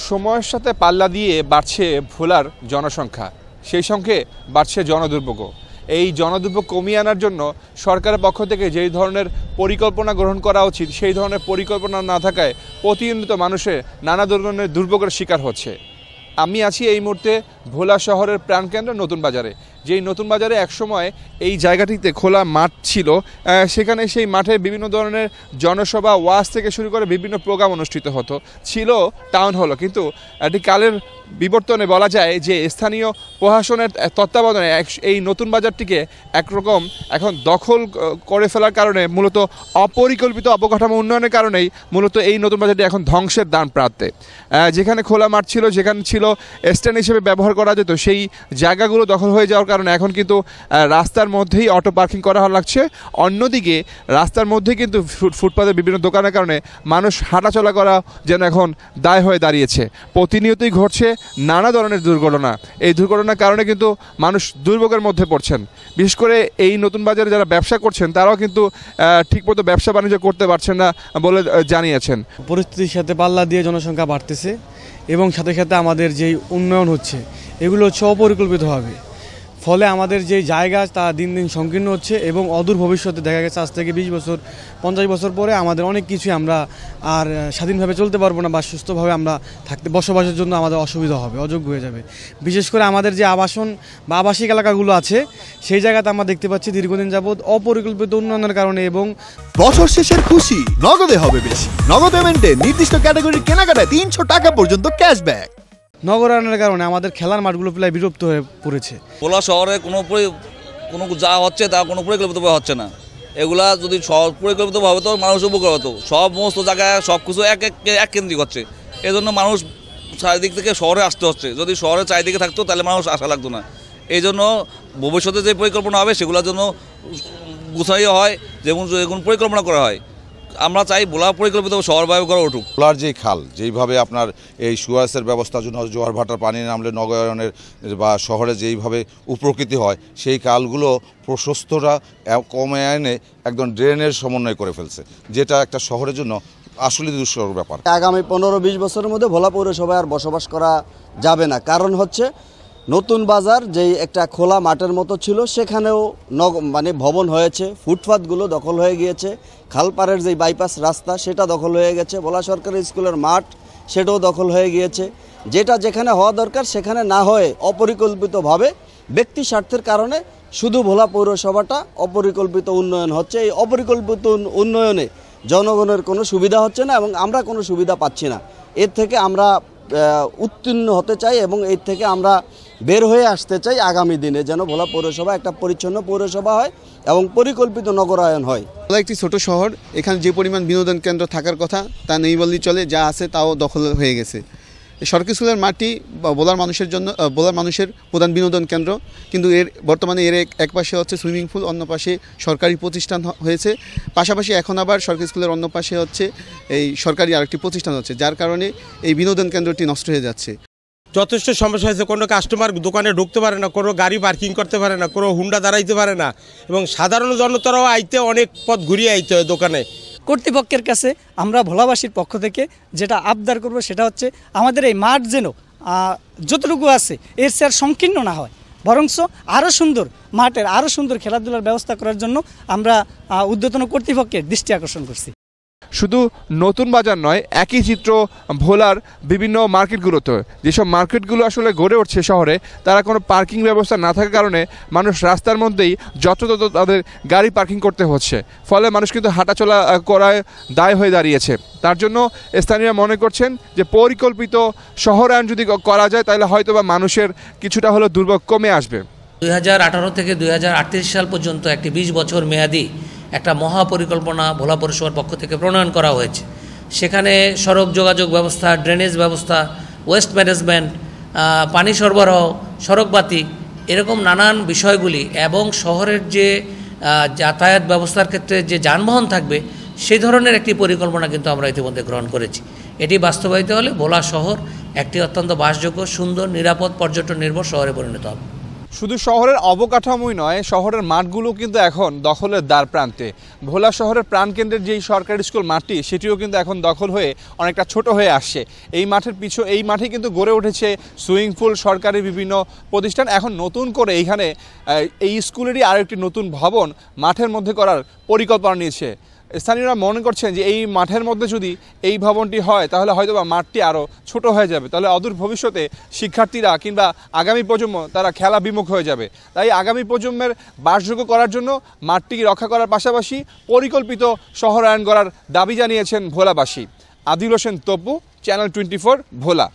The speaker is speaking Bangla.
সময়ের সাথে পাল্লা দিয়ে বাড়ছে ভোলার জনসংখ্যা, সেই সঙ্গে বাড়ছে জনদুর্ভোগও। এই জনদুর্ভোগ কমিয়ে আনার জন্য সরকারের পক্ষ থেকে যেই ধরনের পরিকল্পনা গ্রহণ করা উচিত সেই ধরনের পরিকল্পনা না থাকায় প্রতিনিয়ত মানুষের নানা ধরনের দুর্ভোগের শিকার হচ্ছে। আমি আছি এই মুহূর্তে ভোলা শহরের প্রাণকেন্দ্র নতুন বাজারে। যেই নতুন বাজারে একসময় এই জায়গাটিতে খোলা মাঠ ছিল, সেখানে সেই মাঠে বিভিন্ন ধরনের জনসভা, ওয়াজ থেকে শুরু করে বিভিন্ন প্রোগ্রাম অনুষ্ঠিত হতো, ছিল টাউন হলও। কিন্তু একটি কালের বিবর্তনে বলা যায় যে স্থানীয় প্রশাসনের তত্ত্বাবধানে এই নতুন বাজারটিকে একরকম এখন দখল করে ফেলার কারণে, মূলত অপরিকল্পিত অবকাঠামো উন্নয়নের কারণেই মূলত এই নতুন বাজারটি এখন ধ্বংসের দ্বার প্রান্তে। যেখানে খোলা মাঠ ছিল, যেখানে ছিল স্ট্যান্ড হিসেবে ব্যবহার করা যেত, সেই জায়গাগুলো দখল হয়ে যাওয়ার কারণে এখন কিন্তু রাস্তার মধ্যেই অটো পার্কিং করা লাগছে। অন্যদিকে রাস্তার মধ্যেই কিন্তু ফুটপাতের বিভিন্ন দোকানের কারণে মানুষ হাঁটাচলা করা যেন এখন দায় হয়ে দাঁড়িয়েছে। প্রতিনিয়তই ঘটছে নানা ধরনের দুর্ঘটনা। এই দুর্ঘটনার কারণে কিন্তু মানুষ দুর্ভোগের মধ্যে পড়ছেন। বিশেষ করে এই নতুন বাজারে যারা ব্যবসা করছেন তারাও কিন্তু ঠিকমতো ব্যবসা বাণিজ্য করতে পারছেন না বলে জানিয়েছেন। পরিস্থিতির সাথে পাল্লা দিয়ে জনসংখ্যা বাড়তেছে এবং সাথে সাথে আমাদের যেই উন্নয়ন হচ্ছে এগুলো হচ্ছে অপরিকল্পিতভাবে, ফলে আমাদের যে জায়গা তা দিন দিন সংকীর্ণ হচ্ছে এবং অদূর ভবিষ্যতে দেখা গেছে আজ থেকে 20 বছর 50 বছর পরে আমাদের অনেক কিছুই আমরা আর স্বাধীনভাবে চলতে পারবো না বা সুস্থভাবে আমরা বসবাসের জন্য আমাদের অসুবিধা হবে, অযোগ্য হয়ে যাবে। বিশেষ করে আমাদের যে আবাসন বা আবাসিক এলাকাগুলো আছে সেই জায়গাতে আমরা দেখতে পাচ্ছি দীর্ঘদিন যাবৎ অপরিকল্পিত উন্নয়নের কারণে। এবং বছর শেষের খুশি নগদে হবে বেশি। নগদ পেমেন্টে নির্দিষ্ট ক্যাটাগরির কেনাকাটায় 300 টাকা পর্যন্ত ক্যাশব্যাক। নগরায়নের কারণে আমাদের খেলার মাঠগুলো প্রায় বিলুপ্ত হয়ে পড়েছে। ভোলা শহরে কোনো যা হচ্ছে তা কোনো পরিকল্পিতভাবে হচ্ছে না। এগুলা যদি পরিকল্পিতভাবে তো মানুষ উপকার হতো। সমস্ত জায়গায় সব কিছু এক কেন্দ্রিক হচ্ছে, এজন্য মানুষ চারিদিক থেকে শহরে আসতে হচ্ছে। যদি শহরে চারিদিকে থাকতো তাহলে মানুষ আসা লাগতো না। এই জন্য ভবিষ্যতে যে পরিকল্পনা হবে সেগুলোর জন্য গুছাই হয়, যেমন পরিকল্পনা করা হয়। আমরা চাই ভোলা পরিকল্পিত শহরভাবে গড়ে উঠুক। ভোলার যে খাল, যেইভাবে আপনার এই সুয়াসের ব্যবস্থার জন্য জোয়ার ভাটার পানি নামলে নগরায়নের বা শহরে যেইভাবে উপকৃতি হয়, সেই খালগুলো প্রশস্তরা কমে এনে একদম ড্রেনের সমন্বয় করে ফেলছে, যেটা একটা শহরের জন্য আসলে দুষ্কর ব্যাপার। আগামী 15-20 বছরের মধ্যে ভোলা পৌরসভায় আর বসবাস করা যাবে না। কারণ হচ্ছে নতুন বাজার যেই একটা খোলা মাঠের মতো ছিল সেখানেও ভবন হয়েছে, ফুটপাতগুলো দখল হয়ে গিয়েছে, খালপাড়ের যেই বাইপাস রাস্তা সেটা দখল হয়ে গেছে, ভোলা সরকারি স্কুলের মাঠ সেটাও দখল হয়ে গিয়েছে। যেটা যেখানে হওয়া দরকার সেখানে না হয়ে অপরিকল্পিতভাবে ব্যক্তি স্বার্থের কারণে শুধু ভোলা পৌরসভাটা অপরিকল্পিত উন্নয়ন হচ্ছে। এই অপরিকল্পিত উন্নয়নে জনগণের কোনো সুবিধা হচ্ছে না এবং আমরা কোনো সুবিধা পাচ্ছি না। এর থেকে আমরা উত্তীর্ণ হতে চাই এবং এর থেকে আমরা বের হয়ে আসতে চাই। আগামী দিনে যেন ভোলা পৌরসভা একটা পরিচ্ছন্ন পৌরসভা হয় এবং পরিকল্পিত নগরায়ন হয়। ভোলা একটি ছোট শহর, এখানে যে পরিমাণ বিনোদন কেন্দ্র থাকার কথা তা নেই বললেই চলে, যা আছে তাও দখল হয়ে গেছে। সরকারি স্কুলের মাঠটি ভোলার মানুষের প্রধান বিনোদন কেন্দ্র, কিন্তু বর্তমানে এক পাশে হচ্ছে সুইমিং পুল, অন্য পাশে সরকারি প্রতিষ্ঠান হয়েছে। পাশাপাশি এখন আবার সরকারি স্কুলের অন্য পাশে হচ্ছে এই সরকারি আরেকটি প্রতিষ্ঠান হচ্ছে, যার কারণে এই বিনোদন কেন্দ্রটি নষ্ট হয়ে যাচ্ছে। যথেষ্ট সমস্যা হয়েছে। কোনো কাস্টমার দোকানে ঢুকতে পারে না, কোনো গাড়ি পার্কিং করতে পারে না, কোনো হুন্ডা দাঁড়াইতে পারে না এবং সাধারণ জনতারাও আইতে অনেক পথ ঘুরিয়ে আইতে হয় দোকানে। কর্তৃপক্ষের কাছে আমরা ভোলাবাসীর পক্ষ থেকে যেটা আবদার করব সেটা হচ্ছে আমাদের এই মাঠ যেন যতটুকু আছে এর চেয়ে সংকীর্ণ না হয়, বরঞ্চ আরও সুন্দর মাঠের আরও সুন্দর খেলাধুলার ব্যবস্থা করার জন্য আমরা ঊর্ধ্বতন কর্তৃপক্ষের দৃষ্টি আকর্ষণ করছি। শুধু নতুন বাজার নয়, একই চিত্র ভোলার বিভিন্ন মার্কেটগুলোতে। যেসব মার্কেটগুলো আসলে গড়ে উঠছে শহরে, তারা কোনো পার্কিং ব্যবস্থা না থাকার কারণে মানুষ রাস্তার মধ্যেই যত্রতত্র তাদের গাড়ি পার্কিং করতে হচ্ছে, ফলে মানুষ কিন্তু হাঁটাচলা করায় দায় হয়ে দাঁড়িয়েছে। তার জন্য স্থানীয়রা মনে করছেন যে পরিকল্পিত শহরায়ন যদি করা যায় তাহলে হয়তোবা মানুষের কিছুটা হলেও দুর্ভোগ কমে আসবে। 2018 থেকে 2038 সাল পর্যন্ত একটি 20 বছর মেয়াদী একটা মহাপরিকল্পনা ভোলা পৌরসভার পক্ষ থেকে প্রণয়ন করা হয়েছে। সেখানে সড়ক যোগাযোগ ব্যবস্থা, ড্রেনেজ ব্যবস্থা, ওয়েস্ট ম্যানেজমেন্ট, পানি সরবরাহ, সড়কবাতি, এরকম নানান বিষয়গুলি এবং শহরের যে যাতায়াত ব্যবস্থার ক্ষেত্রে যে যানবাহন থাকবে সেই ধরনের একটি পরিকল্পনা কিন্তু আমরা ইতিমধ্যে গ্রহণ করেছি। এটি বাস্তবায়িত হলে ভোলা শহর একটি অত্যন্ত বাসযোগ্য, সুন্দর, নিরাপদ, পর্যটন নির্ভর শহরে পরিণত হবে। শুধু শহরের অবকাঠামোই নয়, শহরের মাঠগুলো কিন্তু এখন দখলের দ্বার প্রান্তে। ভোলা শহরের প্রাণকেন্দ্রের যেই সরকারি স্কুল মাঠটি, সেটিও কিন্তু এখন দখল হয়ে অনেকটা ছোট হয়ে আসছে। এই মাঠে কিন্তু গড়ে উঠেছে সুইমিং পুল, সরকারি বিভিন্ন প্রতিষ্ঠান। এখন নতুন করে এইখানে এই স্কুলেরই আরও একটি নতুন ভবন মাঠের মধ্যে করার পরিকল্পনা নিয়েছে। স্থানীয়রা মনে করছেন যে এই মাঠের মধ্যে যদি এই ভবনটি হয় তাহলে হয়তোবা মাঠটি আরও ছোট হয়ে যাবে, তাহলে অদূর ভবিষ্যতে শিক্ষার্থীরা কিংবা আগামী প্রজন্ম তারা খেলা বিমুখ হয়ে যাবে। তাই আগামী প্রজন্মের বাসযোগ্য করার জন্য মাঠটিকে রক্ষা করার পাশাপাশি পরিকল্পিত শহরায়ন করার দাবি জানিয়েছেন ভোলাবাসী। আদিল হোসেন তপু, চ্যানেল 24, ভোলা।